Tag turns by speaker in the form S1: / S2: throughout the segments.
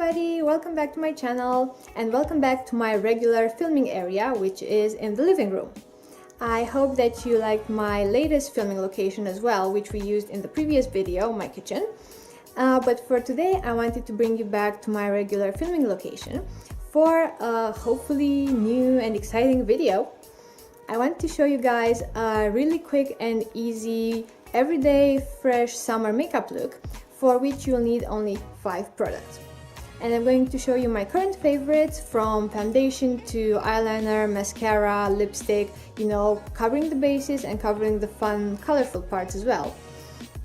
S1: everybody, welcome back to my channel and welcome back to my regular filming area, which is in the living room. I hope that you liked my latest filming location as well, which we used in the previous video, my kitchen. But for today I wanted to bring you back to my regular filming location for a hopefully new and exciting video. I want to show you guys a really quick and easy everyday fresh summer makeup look for which you'll need only 5 products. And I'm going to show you my current favorites, from foundation to eyeliner, mascara, lipstick, you know, covering the bases and covering the fun, colorful parts as well.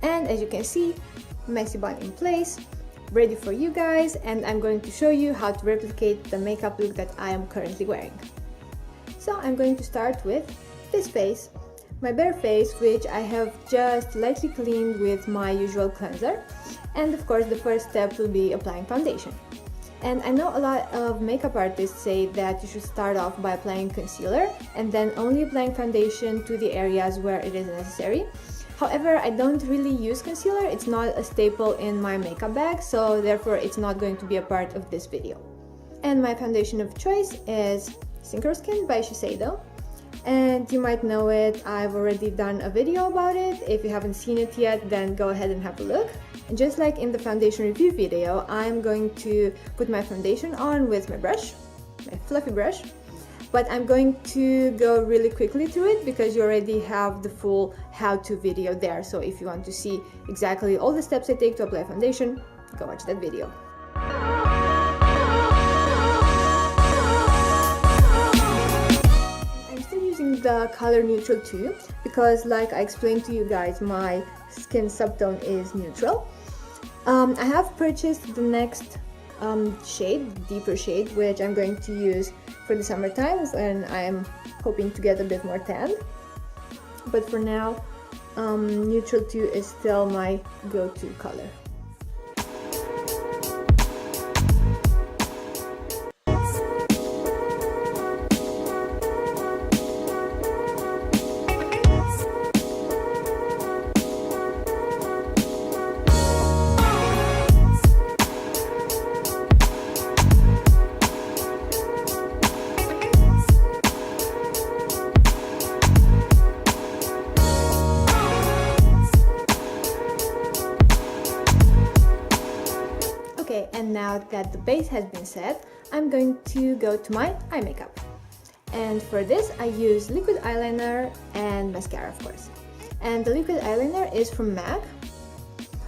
S1: And as you can see, messy bun in place, ready for you guys, and I'm going to show you how to replicate the makeup look that I am currently wearing. So I'm going to start with this face, my bare face, which I have just lightly cleaned with my usual cleanser. And of course the first step will be applying foundation. And I know a lot of makeup artists say that you should start off by applying concealer and then only applying foundation to the areas where it is necessary. However, I don't really use concealer, it's not a staple in my makeup bag, so therefore it's not going to be a part of this video. And my foundation of choice is Synchro Skin by Shiseido. And you might know it, I've already done a video about it. If you haven't seen it yet, then go ahead and have a look. And just like in the foundation review video, I'm going to put my foundation on with my brush, my fluffy brush. But I'm going to go really quickly through it because you already have the full how-to video there. So if you want to see exactly all the steps I take to apply foundation, go watch that video. The color neutral too, because like I explained to you guys, my skin subtone is neutral. I have purchased the next shade, deeper shade, which I'm going to use for the summertime when I'm hoping to get a bit more tan. But for now, neutral 2 is still my go-to color. Okay, and now that the base has been set, I'm going to go to my eye makeup. And for this, I use liquid eyeliner and mascara, of course. And the liquid eyeliner is from MAC.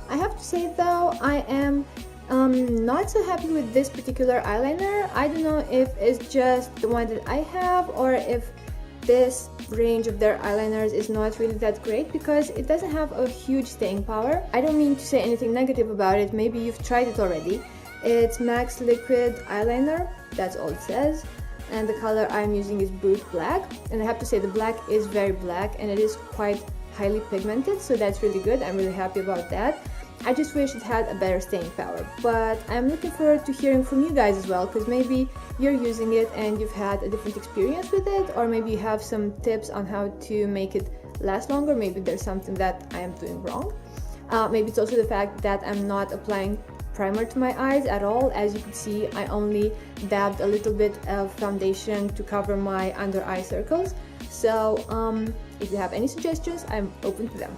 S1: I have to say though, I am not so happy with this particular eyeliner. I don't know if it's just the one that I have or if this range of their eyeliners is not really that great, because it doesn't have a huge staying power. I don't mean to say anything negative about it, maybe you've tried it already. It's MAC's liquid eyeliner, that's all it says, and the color I'm using is Brute Black, and I have to say the black is very black and it is quite highly pigmented, so that's really good. I'm really happy about that. I just wish it had a better staying power, but I'm looking forward to hearing from you guys as well, because maybe you're using it and you've had a different experience with it, or maybe you have some tips on how to make it last longer. Maybe there's something that I am doing wrong. Maybe it's also the fact that I'm not applying primer to my eyes at all. As you can see, I only dabbed a little bit of foundation to cover my under eye circles. So if you have any suggestions, I'm open to them.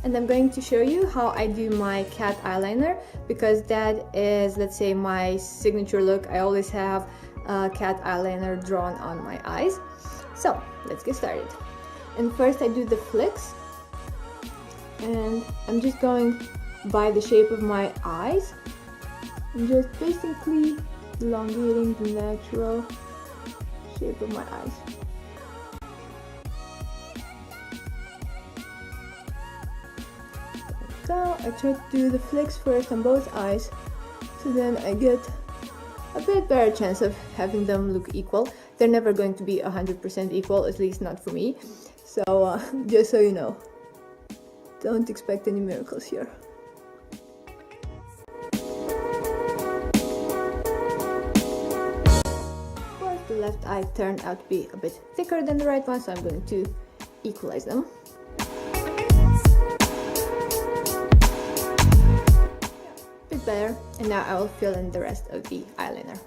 S1: And I'm going to show you how I do my cat eyeliner, because that is, let's say, my signature look. I always have a cat eyeliner drawn on my eyes. So let's get started. And first I do the flicks, and I'm just going by the shape of my eyes. I'm just basically elongating the natural shape of my eyes. So I try to do the flicks first on both eyes, so then I get a bit better chance of having them look equal. They're never going to be 100% equal, at least not for me. So just so you know, don't expect any miracles here. Of course, the left eye turned out to be a bit thicker than the right one, so I'm going to equalize them. Better, And now I will fill in the rest of the eyeliner.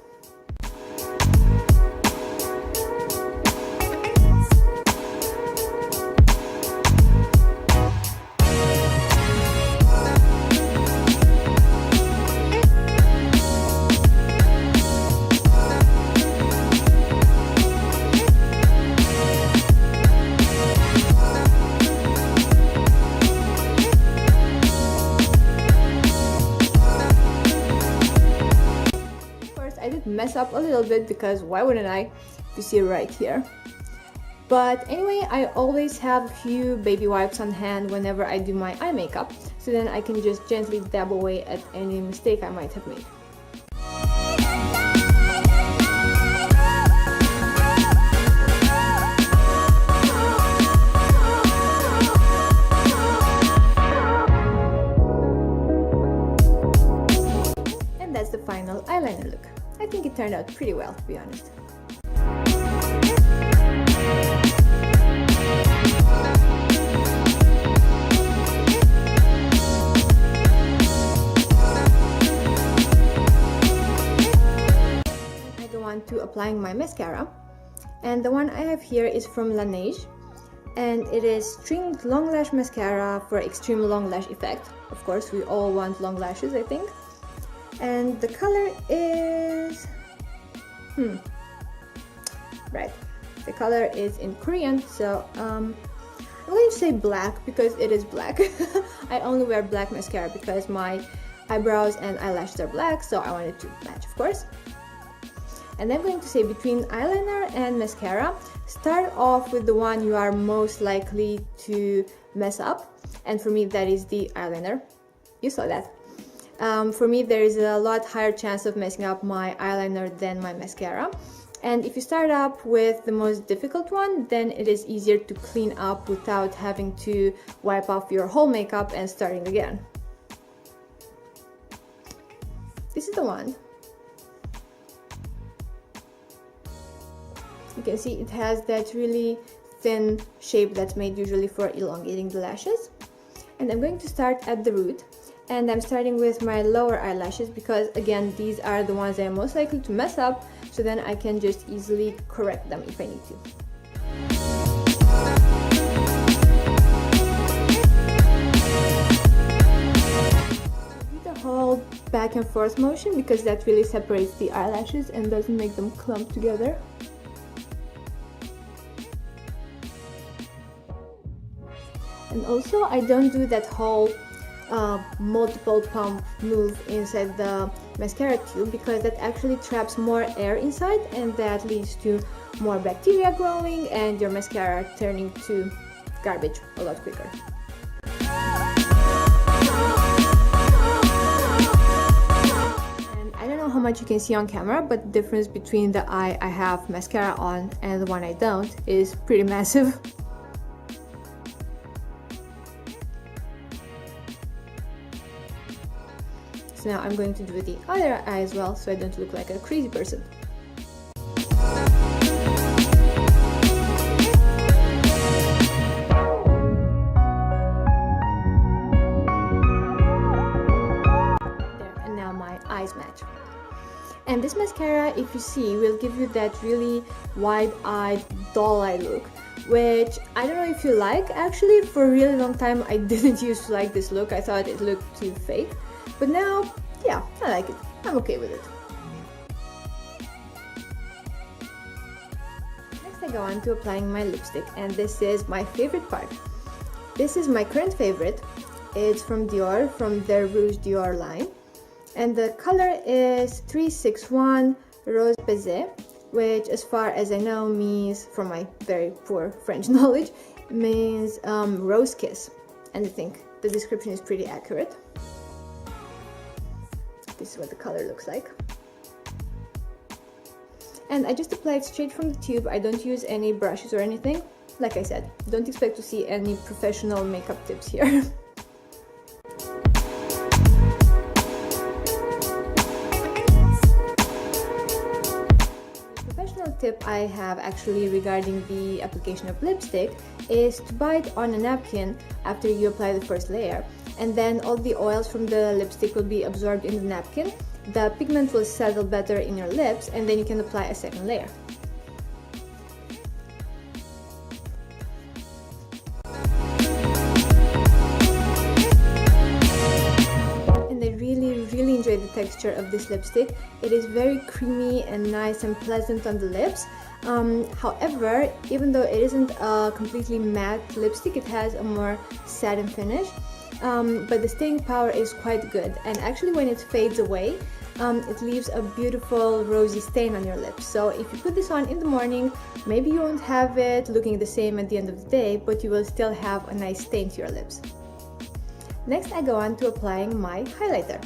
S1: I did mess up a little bit because why wouldn't I? You see right here. But anyway, I always have a few baby wipes on hand whenever I do my eye makeup, so then I can just gently dab away at any mistake I might have made. And that's the final eyeliner look. I think it turned out pretty well, to be honest. I go on to applying my mascara, and the one I have here is from Laneige, and it is Stringed Long Lash Mascara for extreme long lash effect. Of course, we all want long lashes, I think. And the color is right, the color is in Korean, so I'm going to say black because it is black. I only wear black mascara because my eyebrows and eyelashes are black, so I wanted to match, of course. And I'm going to say between eyeliner and mascara, start off with the one you are most likely to mess up, and for me that is the eyeliner. You saw that. For me, there is a lot higher chance of messing up my eyeliner than my mascara. And if you start up with the most difficult one, then it is easier to clean up without having to wipe off your whole makeup and starting again. This is the one. You can see it has that really thin shape that's made usually for elongating the lashes. And I'm going to start at the root. And I'm starting with my lower eyelashes because, again, these are the ones I'm most likely to mess up, so then I can just easily correct them if I need to. Do the whole back and forth motion because that really separates the eyelashes and doesn't make them clump together. And also, I don't do that whole multiple pump move inside the mascara tube because that actually traps more air inside, and that leads to more bacteria growing and your mascara turning to garbage a lot quicker. And I don't know how much you can see on camera, but the difference between the eye I have mascara on and the one I don't is pretty massive. So now I'm going to do the other eye as well, so I don't look like a crazy person. There, and now my eyes match. And this mascara, if you see, will give you that really wide-eyed, doll-eyed look, which I don't know if you like. Actually, for a really long time I didn't used to like this look. I thought it looked too fake. But now, yeah, I like it. I'm okay with it. Next I go on to applying my lipstick, and this is my favorite part. This is my current favorite. It's from Dior, from their Rouge Dior line. And the color is 361 Rose Baiser, which as far as I know means, from my very poor French knowledge, means rose kiss. And I think the description is pretty accurate. This is what the color looks like. And I just apply it straight from the tube. I don't use any brushes or anything. Like I said, don't expect to see any professional makeup tips here. Tip I have actually regarding the application of lipstick is to bite on a napkin after you apply the first layer, and then all the oils from the lipstick will be absorbed in the napkin. The pigment will settle better in your lips, and then you can apply a second layer. And I really enjoy the texture of this lipstick. It is very creamy and nice and pleasant on the lips. However, even though it isn't a completely matte lipstick, it has a more satin finish, but the staying power is quite good, and actually when it fades away, it leaves a beautiful rosy stain on your lips. So if you put this on in the morning, maybe you won't have it looking the same at the end of the day, but you will still have a nice stain to your lips. Next, I go on to applying my highlighter.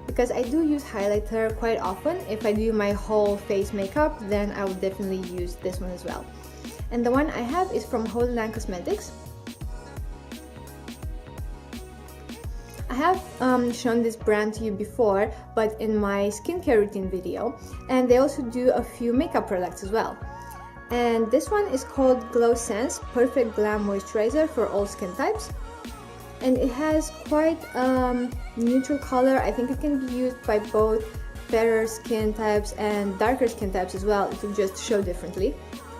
S1: Because I do use highlighter quite often. If I do my whole face makeup, then I would definitely use this one as well. And the one I have is from Holy Land Cosmetics. I have shown this brand to you before, but in my skincare routine video, and they also do a few makeup products as well. And this one is called Glow Sense Perfect Glam Moisturizer for all skin types. And it has quite neutral color. I think it can be used by both fairer skin types and darker skin types as well. It will just show differently.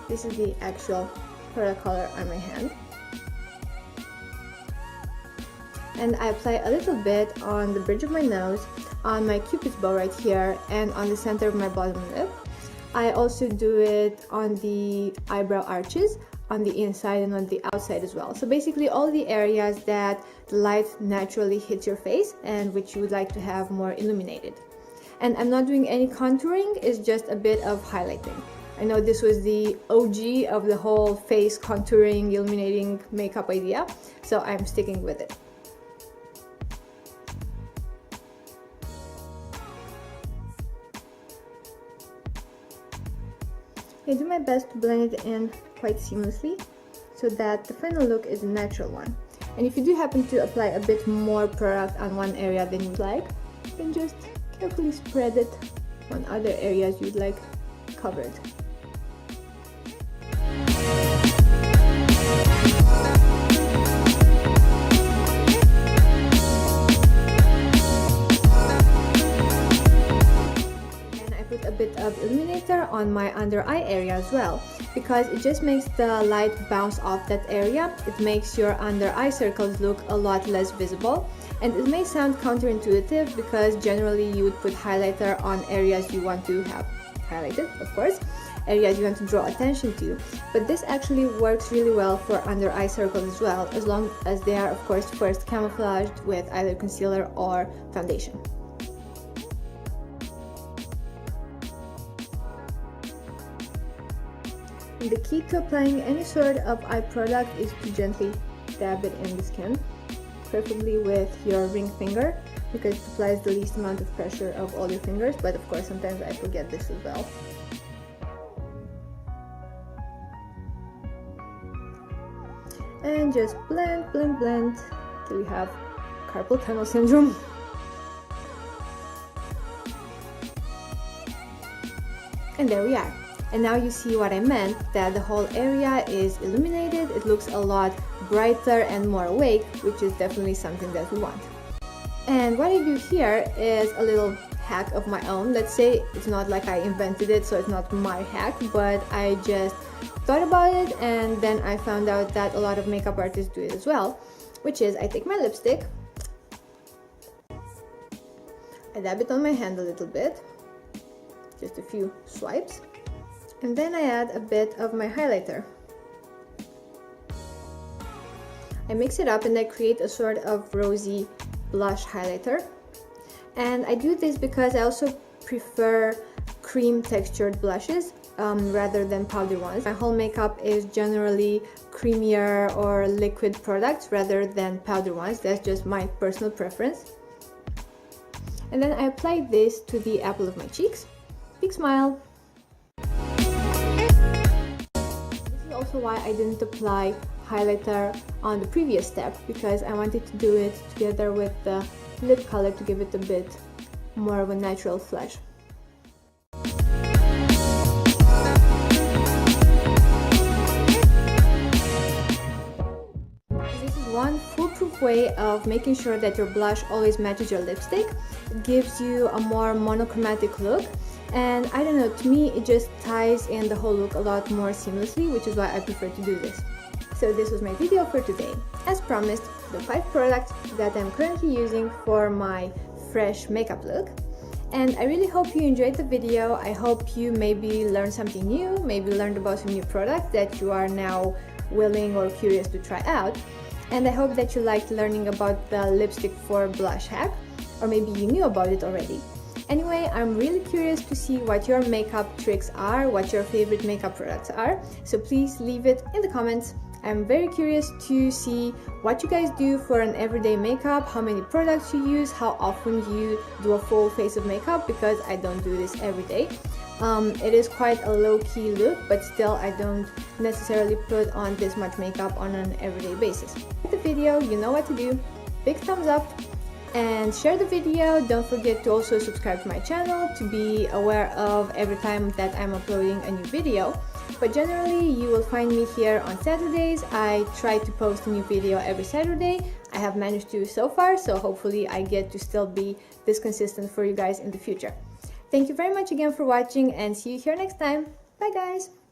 S1: This is the actual product color on my hand. And I apply a little bit on the bridge of my nose, on my cupid's bow right here, and on the center of my bottom lip. I also do it on the eyebrow arches, on the inside and on the outside as well. So basically all the areas that the light naturally hits your face and which you would like to have more illuminated. And I'm not doing any contouring, it's just a bit of highlighting. I know this was the OG of the whole face contouring, illuminating makeup idea, so I'm sticking with it. I do my best to blend it in quite seamlessly so that the final look is a natural one. And if you do happen to apply a bit more product on one area than you'd like, then just carefully spread it on other areas you'd like covered. A bit of illuminator on my under eye area as well, because it just makes the light bounce off that area. It makes your under eye circles look a lot less visible, and it may sound counterintuitive because generally you would put highlighter on areas you want to have highlighted, of course, areas you want to draw attention to, but this actually works really well for under eye circles as well, as long as they are of course first camouflaged with either concealer or foundation. The key to applying any sort of eye product is to gently dab it in the skin, preferably with your ring finger, because it applies the least amount of pressure of all your fingers, but of course sometimes I forget this as well. And just blend, blend, blend till you have carpal tunnel syndrome. And there we are. And now you see what I meant, that the whole area is illuminated, it looks a lot brighter and more awake, which is definitely something that we want. And what I do here is a little hack of my own. Let's say it's not like I invented it, so it's not my hack, but I just thought about it and then I found out that a lot of makeup artists do it as well, which is I take my lipstick, I dab it on my hand a little bit, just a few swipes, and then I add a bit of my highlighter. I mix it up and I create a sort of rosy blush highlighter. And I do this because I also prefer cream textured blushes rather than powder ones. My whole makeup is generally creamier or liquid products rather than powder ones. That's just my personal preference. And then I apply this to the apple of my cheeks. Big smile. This is also why I didn't apply highlighter on the previous step, because I wanted to do it together with the lip color to give it a bit more of a natural flush. This is one foolproof quick way of making sure that your blush always matches your lipstick. It gives you a more monochromatic look, and I don't know, to me it just ties in the whole look a lot more seamlessly, which is why I prefer to do this. So this was my video for today. As promised, the 5 products that I'm currently using for my fresh makeup look. And I really hope you enjoyed the video. I hope you maybe learned something new, maybe learned about some new products that you are now willing or curious to try out. And I hope that you liked learning about the lipstick for blush hack, or maybe you knew about it already. Anyway, I'm really curious to see what your makeup tricks are, what your favorite makeup products are, so please leave it in the comments. I'm very curious to see what you guys do for an everyday makeup, how many products you use, how often you do a full face of makeup, because I don't do this every day. It is quite a low-key look, but still I don't necessarily put on this much makeup on an everyday basis. Like the video, you know what to do. Big thumbs up and share the video. Don't forget to also subscribe to my channel to be aware of every time that I'm uploading a new video. But generally you will find me here on Saturdays. I try to post a new video every Saturday. I have managed to so far, so hopefully I get to still be this consistent for you guys in the future. Thank you very much again for watching, and see you here next time. Bye guys!